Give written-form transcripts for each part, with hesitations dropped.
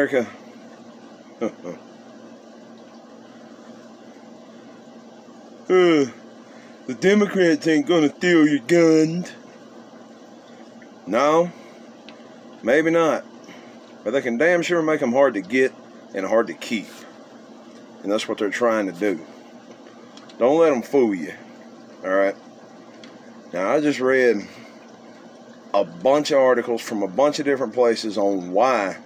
America. The Democrats ain't gonna steal your guns. No, maybe not. But they can damn sure make them hard to get and hard to keep. And that's what they're trying to do. Don't let them fool you. Alright? Now, I just read a bunch of articles from a bunch of different places on why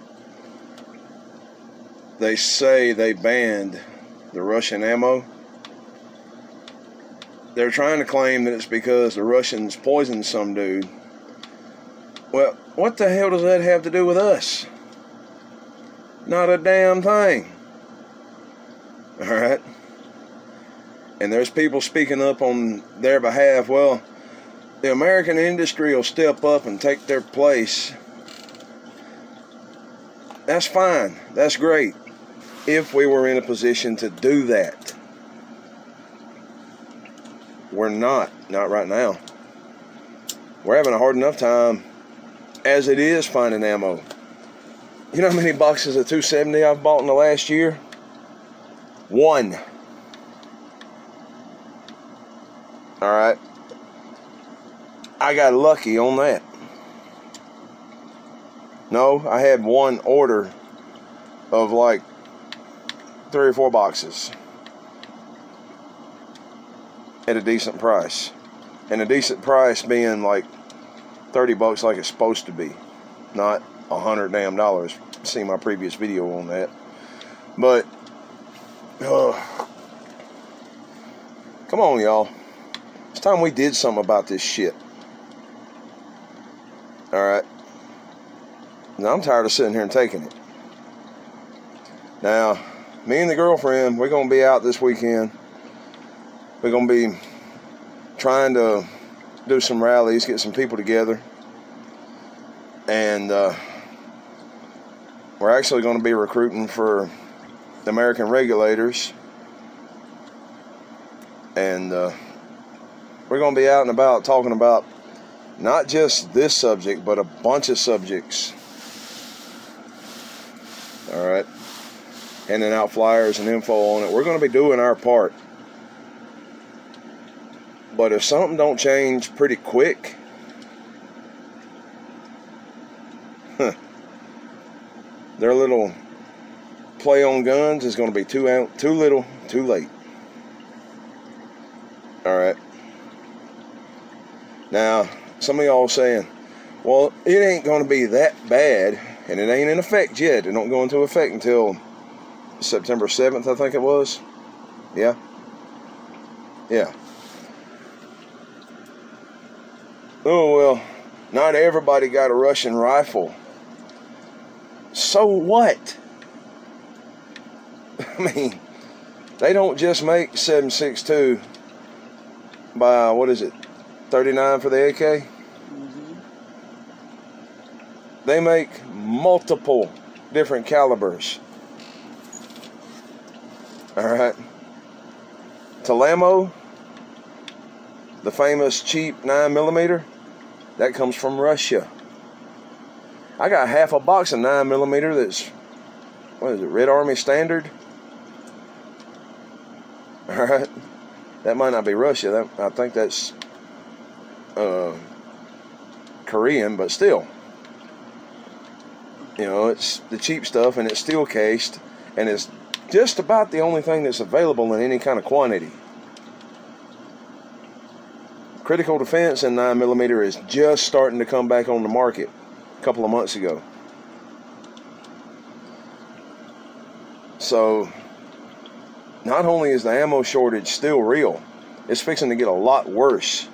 they say they banned the Russian ammo. They're trying to claim that it's because the Russians poisoned some dude. Well, what the hell does that have to do with us? Not a damn thing. Alright? And there's people speaking up on their behalf. Well, the American industry will step up and take their place. That's fine. That's great. If we were in a position to do that. We're not. Not right now. We're having a hard enough time as it is finding ammo. You know how many boxes of 270 I've bought in the last year? 1. Alright. I got lucky on that. No, I had one order of like 3 or 4 boxes at a decent price. And a decent price being like $30 like it's supposed to be. Not $100 damn dollars. See my previous video on that. But come on, y'all. It's time we did something about this shit. Alright. Now I'm tired of sitting here and taking it. Now, me and the girlfriend, we're going to be out this weekend. We're going to be trying to do some rallies, get some people together. And we're actually going to be recruiting for the American regulators. And we're going to be out and about talking about not just this subject, but a bunch of subjects. Alright. Handing out flyers and info on it. We're going to be doing our part. But if something don't change pretty quick, their little play on guns is going to be too little, too late. Alright. Now, some of y'all saying, well, it ain't going to be that bad, and it ain't in effect yet. It don't go into effect until September 7th, I think it was. Yeah. Yeah. Oh, well, not everybody got a Russian rifle. So what? I mean, they don't just make 7.62 by, what is it, 39 for the AK? Mm-hmm. They make multiple different calibers. Alright. Talamo, the famous cheap 9mm, that comes from Russia. I got half a box of 9mm that's, what is it, Red Army Standard? Alright. That might not be Russia. I think that's Korean, but still. You know, it's the cheap stuff, and it's steel cased, and it's just about the only thing that's available in any kind of quantity. Critical defense in 9mm is just starting to come back on the market a couple of months ago. So, not only is the ammo shortage still real, it's fixing to get a lot worse.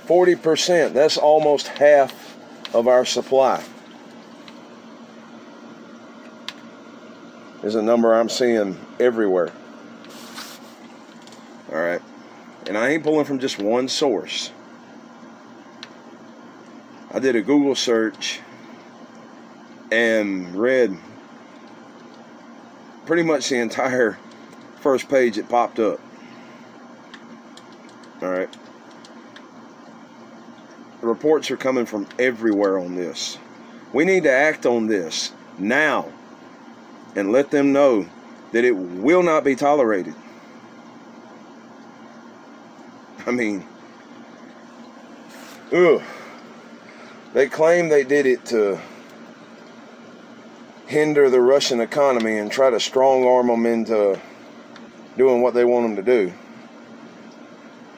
40%, that's almost half of our supply. Is a number I'm seeing everywhere. Alright. And I ain't pulling from just one source. I did a Google search and read pretty much the entire first page that popped up. Alright. reports are coming from everywhere on this. We need to act on this now and let them know that it will not be tolerated. I mean, ugh. They claim they did it to hinder the Russian economy and try to strong-arm them into doing what they want them to do,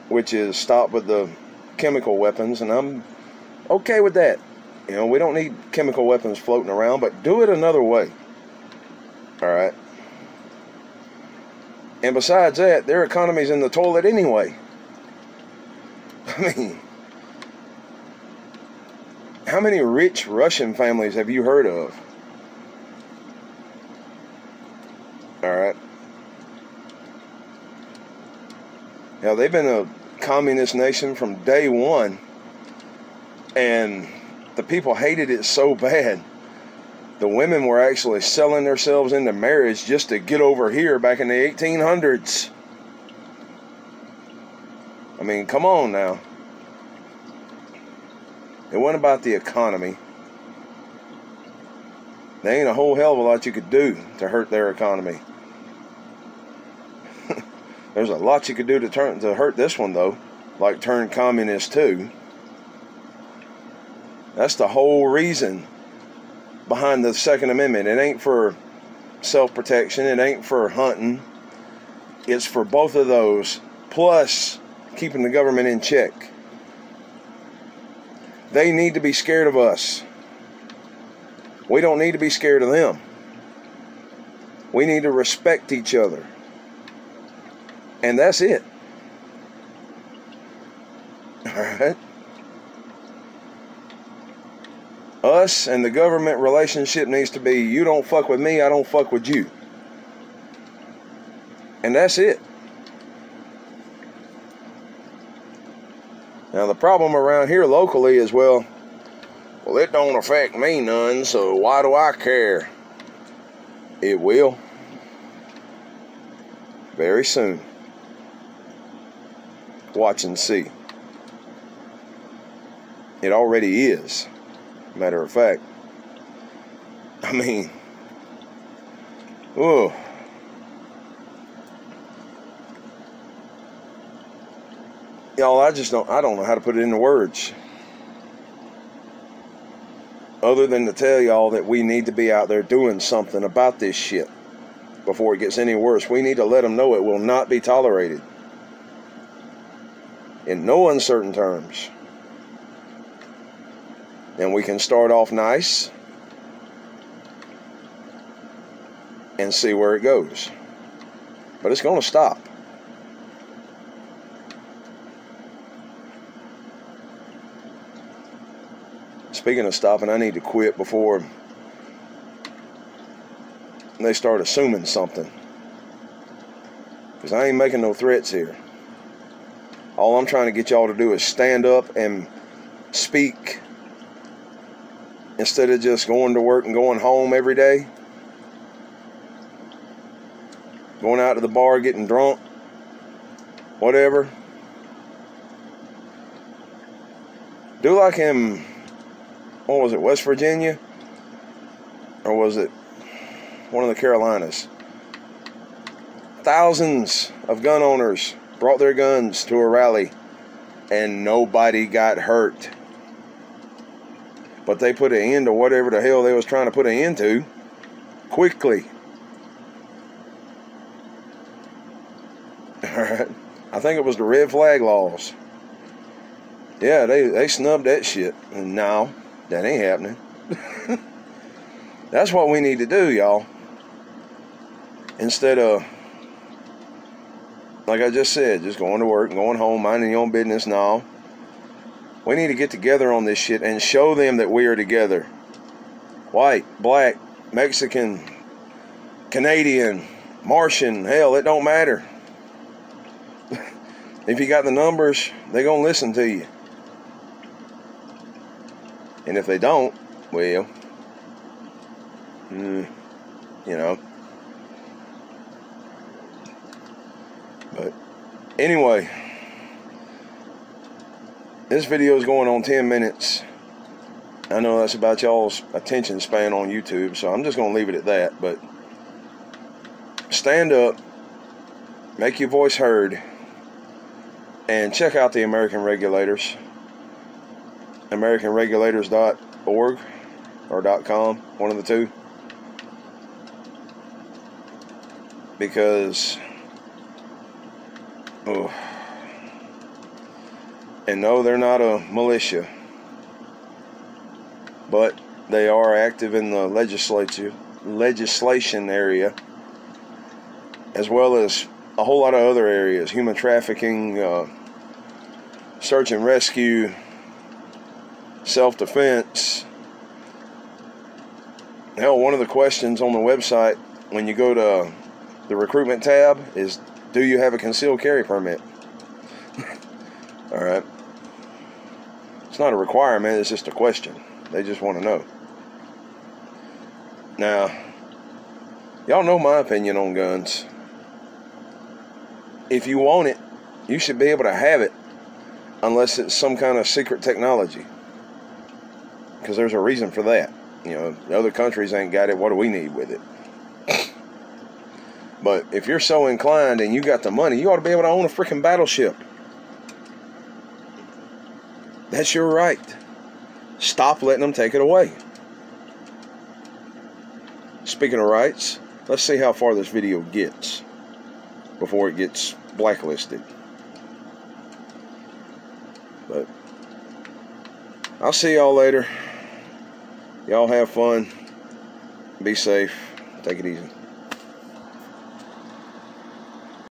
which is stop with the chemical weapons, and I'm okay with that. You know, we don't need chemical weapons floating around, but do it another way. All right? And besides that, their economy's in the toilet anyway. I mean, how many rich Russian families have you heard of? All right. Now, they've been a communist nation from day one, and the people hated it so bad. The women were actually selling themselves into marriage just to get over here back in the 1800s. I mean, come on now. It wasn't about the economy. There ain't a whole hell of a lot you could do to hurt their economy. There's a lot you could do to hurt this one, though, like turn communist too. That's the whole reason behind the Second Amendment. It ain't for self-protection. It ain't for hunting. It's for both of those, plus keeping the government in check. They need to be scared of us. We don't need to be scared of them. We need to respect each other. And that's it. Alright? Us and the government relationship needs to be, you don't fuck with me, I don't fuck with you. And that's it. Now the problem around here locally is, well, it don't affect me none, so why do I care? It will. Very soon. Watch and see. It already is. Matter of fact. I mean, oh. Y'all, I don't know how to put it into words. Other than to tell y'all that we need to be out there doing something about this shit before it gets any worse. We need to let them know it will not be tolerated. In no uncertain terms. And we can start off nice and see where it goes. But it's going to stop. Speaking of stopping, I need to quit before they start assuming something. Because I ain't making no threats here. All I'm trying to get y'all to do is stand up and speak instead of just going to work and going home every day. Going out to the bar, getting drunk. Whatever. Do like him. What was it, West Virginia? Or was it one of the Carolinas? Thousands of gun owners brought their guns to a rally and nobody got hurt. But they put an end to whatever the hell they was trying to put an end to quickly. Alright. I think it was the red flag laws. Yeah, they snubbed that shit. And now that ain't happening. That's what we need to do, y'all. Instead of, like I just said, just going to work and going home, minding your own business now. We need to get together on this shit and show them that we are together. White, black, Mexican, Canadian, Martian, hell, it don't matter. If you got the numbers, they're going to listen to you. And if they don't, well, you know. But anyway, This video is going on 10 minutes. I know that's about y'all's attention span on YouTube, so I'm just going to leave it at that. But stand up, make your voice heard, and check out the American Regulators. AmericanRegulators.org or .com, one of the two. Because, and no, they're not a militia, but they are active in the legislation area, as well as a whole lot of other areas: human trafficking, search and rescue, self-defense. Hell, one of the questions on the website when you go to the recruitment tab is, do you have a concealed carry permit? Alright. It's not a requirement, it's just a question. They just want to know. Now, y'all know my opinion on guns. If you want it, you should be able to have it, unless it's some kind of secret technology. Because there's a reason for that. You know, the other countries ain't got it. What do we need with it? But if you're so inclined and you got the money, you ought to be able to own a freaking battleship. That's your right. Stop letting them take it away. Speaking of rights, let's see how far this video gets before it gets blacklisted. But I'll see y'all later. Y'all have fun. Be safe. Take it easy.